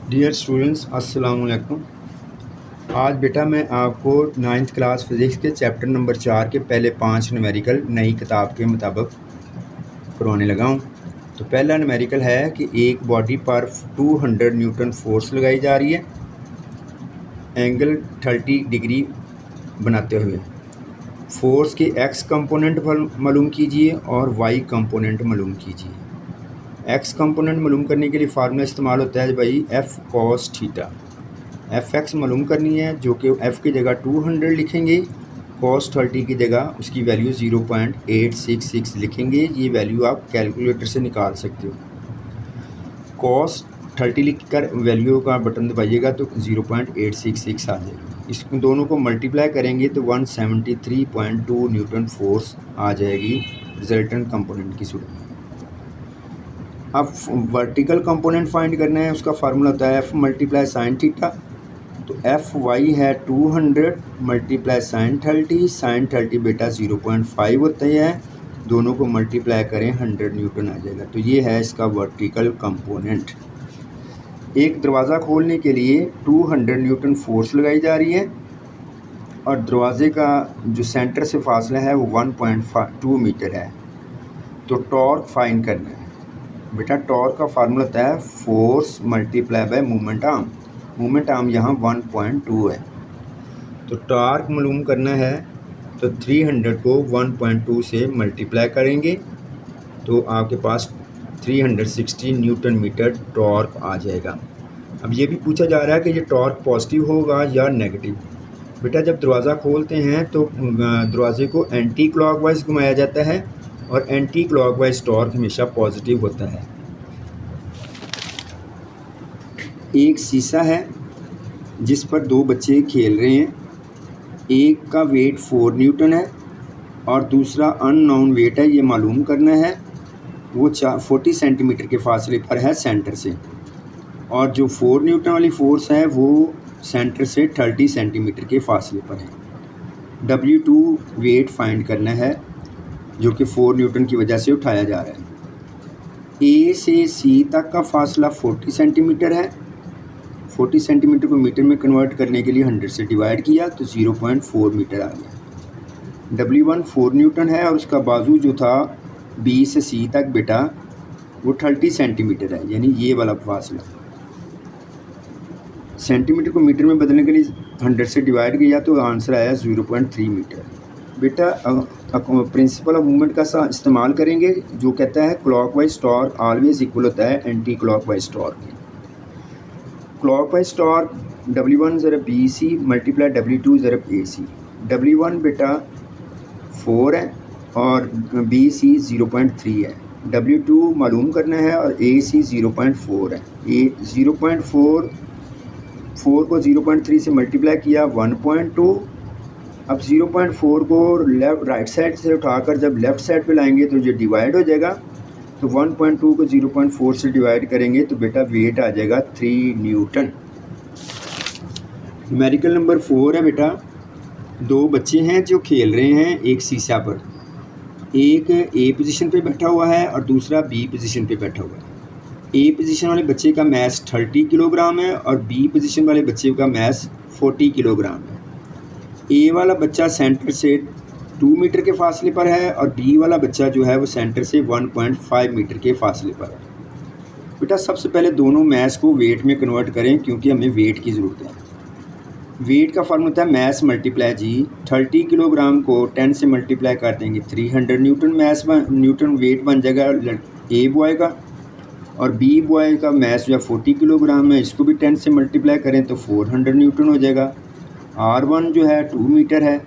Dear students अस्सलाम वालेकुम। आज बेटा मैं आपको 9th क्लास फिज़िक्स के चैप्टर नंबर 4 के पहले 5 न्यूमेरिकल नई किताब के मुताबिक करवाने लगा हूँ। तो पहला न्यूमेरिकल है कि एक बॉडी पर 200 न्यूटन फोर्स लगाई जा रही है एंगल 30 डिग्री बनाते हुए। फोर्स के एक्स कंपोनेंट मालूम कीजिए और वाई कंपोनेंट मालूम कीजिए। एक्स कंपोनेंट मालूम करने के लिए फार्मूला इस्तेमाल होता है भाई F cos theta. F x मालूम करनी है जो कि एफ़ की जगह 200 लिखेंगे, कॉस 30 की जगह उसकी वैल्यू 0.866 लिखेंगे। ये वैल्यू आप कैलकुलेटर से निकाल सकते हो। कॉस 30 लिख कर वैल्यू का बटन दबाइएगा तो 0.866 आ जाएगा। इस दोनों को मल्टीप्लाई करेंगे तो 173.2 न्यूटन फोर्स आ जाएगी रिजल्टेंट कंपोनेंट की सूरत में। अब वर्टिकल कंपोनेंट फाइंड करना है, उसका फार्मूला होता है एफ मल्टीप्लाई साइन थीटा। तो एफ वाई है 200 मल्टीप्लाई साइन 30। साइन 30 बेटा 0.5 होता है, दोनों को मल्टीप्लाई करें 100 न्यूटन आ जाएगा। तो ये है इसका वर्टिकल कंपोनेंट। एक दरवाज़ा खोलने के लिए 200 न्यूटन फोर्स लगाई जा रही है और दरवाजे का जो सेंटर से फासला है वो 1.2 मीटर है। तो टॉर्क फाइंड करना है बेटा। टॉर्क का फार्मूला होता है force multiply by movement arm. Movement arm यहाँ 1.2 है। तो टॉर्क मालूम करना है तो 300 को 1.2 से मल्टीप्लाई करेंगे तो आपके पास 360 न्यूटन मीटर टॉर्क आ जाएगा। अब ये भी पूछा जा रहा है कि ये टॉर्क पॉजिटिव होगा या नेगेटिव। बेटा जब दरवाज़ा खोलते हैं तो दरवाजे को एंटी क्लॉकवाइज घुमाया जाता है और एंटी क्लॉकवाइज टॉर्क हमेशा पॉजिटिव होता है। एक शीशा है जिस पर दो बच्चे खेल रहे हैं। एक का वेट 4 न्यूटन है और दूसरा अननोन वेट है, ये मालूम करना है। वो 40 सेंटीमीटर के फासले पर है सेंटर से, और जो 4 न्यूटन वाली फोर्स है वो सेंटर से 30 सेंटीमीटर के फासले पर है। W2 वेट फाइंड करना है जो कि 4 न्यूटन की वजह से उठाया जा रहा है। A से C तक का फासला 40 सेंटीमीटर है। 40 सेंटीमीटर को मीटर में कन्वर्ट करने के लिए 100 से डिवाइड किया तो 0.4 मीटर आ गया। W1 4 न्यूटन है और उसका बाजू जो था B से C तक बेटा वो 30 सेंटीमीटर है, यानी ये वाला फासला। सेंटीमीटर को मीटर में बदलने के लिए 100 से डिवाइड किया तो आंसर आया 0.3 मीटर। बेटा प्रिंसिपल ऑफ मूवमेंट का इस्तेमाल करेंगे जो कहता है क्लॉकवाइज टॉर्क ऑलवेज इक्वल होता है एंटी क्लॉकवाइज टॉर्क के। Clockwise torque W1 ज़रब BC multiply W2 ज़रब AC। W1 बेटा 4 है और BC 0.3 है। W2 मालूम करना है और AC 0.4 है। 4 को 0.3 से मल्टीप्लाई किया 1.2। अब 0.4 को राइट साइड से उठाकर जब लेफ़्ट साइड पे लाएंगे तो ये डिवाइड हो जाएगा। तो 1.2 को 0.4 से डिवाइड करेंगे तो बेटा वेट आ जाएगा 3 न्यूटन। न्यूमेरिकल नंबर 4 है बेटा। दो बच्चे हैं जो खेल रहे हैं एक शीशा पर। एक A पोजीशन पे बैठा हुआ है और दूसरा B पोजीशन पे बैठा हुआ है। A पोजीशन वाले बच्चे का मास 30 किलोग्राम है और B पोजीशन वाले बच्चे का मास 40 किलोग्राम है। A वाला बच्चा सेंटर से 2 मीटर के फासले पर है और B वाला बच्चा जो है वो सेंटर से 1.5 मीटर के फासले पर है। बेटा सबसे पहले दोनों मास को वेट में कन्वर्ट करें क्योंकि हमें वेट की ज़रूरत है। वेट का फार्मूला होता है मास मल्टीप्लाई जी। 30 किलोग्राम को 10 से मल्टीप्लाई कर देंगे 300 न्यूटन न्यूटन वेट बन जाएगा A बॉय का, और B बॉय का मास जो है 40 किलोग्राम है, इसको भी 10 से मल्टीप्लाई करें तो 400 न्यूटन हो जाएगा। R1 जो है 2 मीटर है,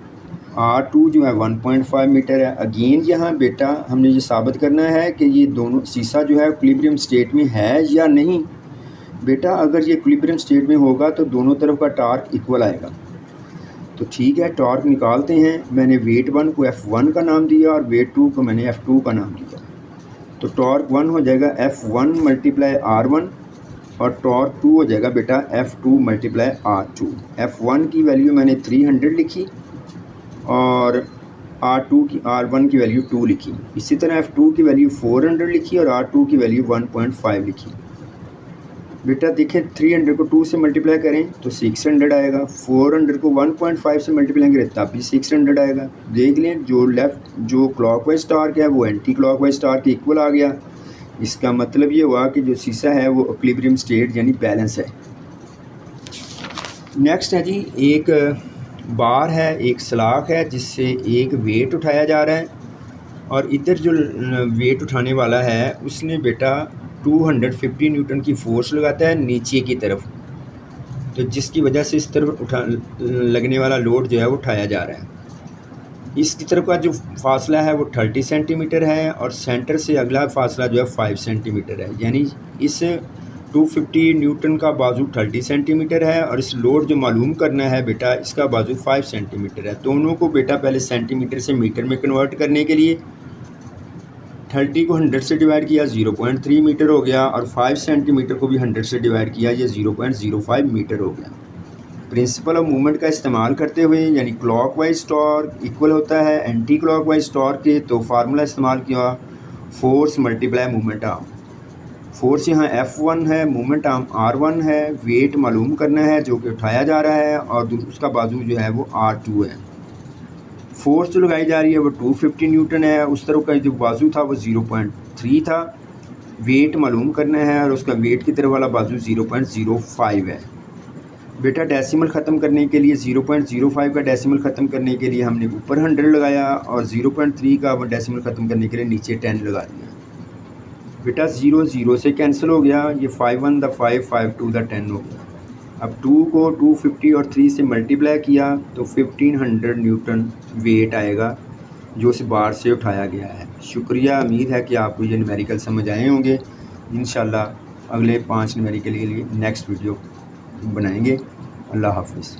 R2 जो है 1.5 मीटर है। अगेन यहाँ बेटा हमने ये साबित करना है कि ये दोनों शीशा जो है इक्विलिब्रियम स्टेट में है या नहीं। बेटा अगर ये इक्विलिब्रियम स्टेट में होगा तो दोनों तरफ का टॉर्क इक्वल आएगा। तो ठीक है, टॉर्क निकालते हैं। मैंने वेट 1 को F1 का नाम दिया और वेट 2 को मैंने F2 का नाम दिया। तो टॉर्क 1 हो जाएगा F1 मल्टीप्लाई R1 और टॉर्क 2 हो जाएगा बेटा F2 मल्टीप्लाई R2। F1 की वैल्यू मैंने 300 लिखी और R1 की वैल्यू 2 लिखी। इसी तरह F2 की वैल्यू 400 लिखी और R2 की वैल्यू 1.5 लिखी। बेटा देखें 300 को 2 से मल्टीप्लाई करें तो 600 आएगा, 400 को 1.5 से मल्टीप्लाई करें तब भी 600 आएगा। देख लें जो क्लॉकवाइज टार्क है वो एंटी क्लॉकवाइज टार्क के इक्वल आ गया। इसका मतलब ये हुआ कि जो शीशा है वो इक्विलिब्रियम स्टेट यानी बैलेंस है। नेक्स्ट है जी, एक बार है, एक सलाख है जिससे एक वेट उठाया जा रहा है और इधर जो वेट उठाने वाला है उसने बेटा 250 न्यूटन की फोर्स लगाता है नीचे की तरफ, तो जिसकी वजह से इस तरफ लगने वाला लोड जो है वो उठाया जा रहा है। इसकी तरफ का जो फासला है वो 30 सेंटीमीटर है और सेंटर से अगला फासला जो है 5 सेंटीमीटर है। यानी इस 250 न्यूटन का बाजू 30 सेंटीमीटर है और इस लोड जो मालूम करना है बेटा इसका बाजू 5 सेंटीमीटर है। दोनों को बेटा पहले सेंटीमीटर से मीटर में कन्वर्ट करने के लिए 30 को 100 से डिवाइड किया, 0.3 मीटर हो गया, और 5 सेंटीमीटर को भी 100 से डिवाइड किया, ये 0.05 मीटर हो गया। प्रिंसिपल ऑफ मूवमेंट का इस्तेमाल करते हुए यानी क्लॉकवाइज टॉर्क इक्वल होता है एंटी क्लॉकवाइज टॉर्क के, तो फार्मूला इस्तेमाल किया force multiply movement arm. Force यहाँ F1 है, मूवमेंट आर्म R1 है, वेट मालूम करना है जो कि उठाया जा रहा है और उसका बाजू जो है वो R2 है। फोर्स जो लगाई जा रही है वो 250 न्यूटन है, उस तरफ का जो बाजू था वो 0.3 था। वेट मालूम करना है और उसका वेट की तरफ वाला बाजू 0.05 है। बेटा डेसिमल ख़त्म करने के लिए 0.05 का डेसिमल ख़त्म करने के लिए हमने ऊपर 100 लगाया और 0.3 का डेसिमल ख़त्म करने के लिए नीचे 10 लगा दिया। बेटा 0 0 से कैंसिल हो गया, ये 5 1 द 5 5 2 द 10 हो गया। अब 2 को 250 और 3 से मल्टीप्लाई किया तो 1500 न्यूटन वेट आएगा जो इस बार से उठाया गया है। शुक्रिया, उम्मीद है कि आपको ये न्यूमेरिकल समझ आए होंगे। इंशाल्लाह अगले 5 न्यूमेरिकल के लिए नेक्स्ट वीडियो बनाएंगे। अल्लाह हाफ़िज़।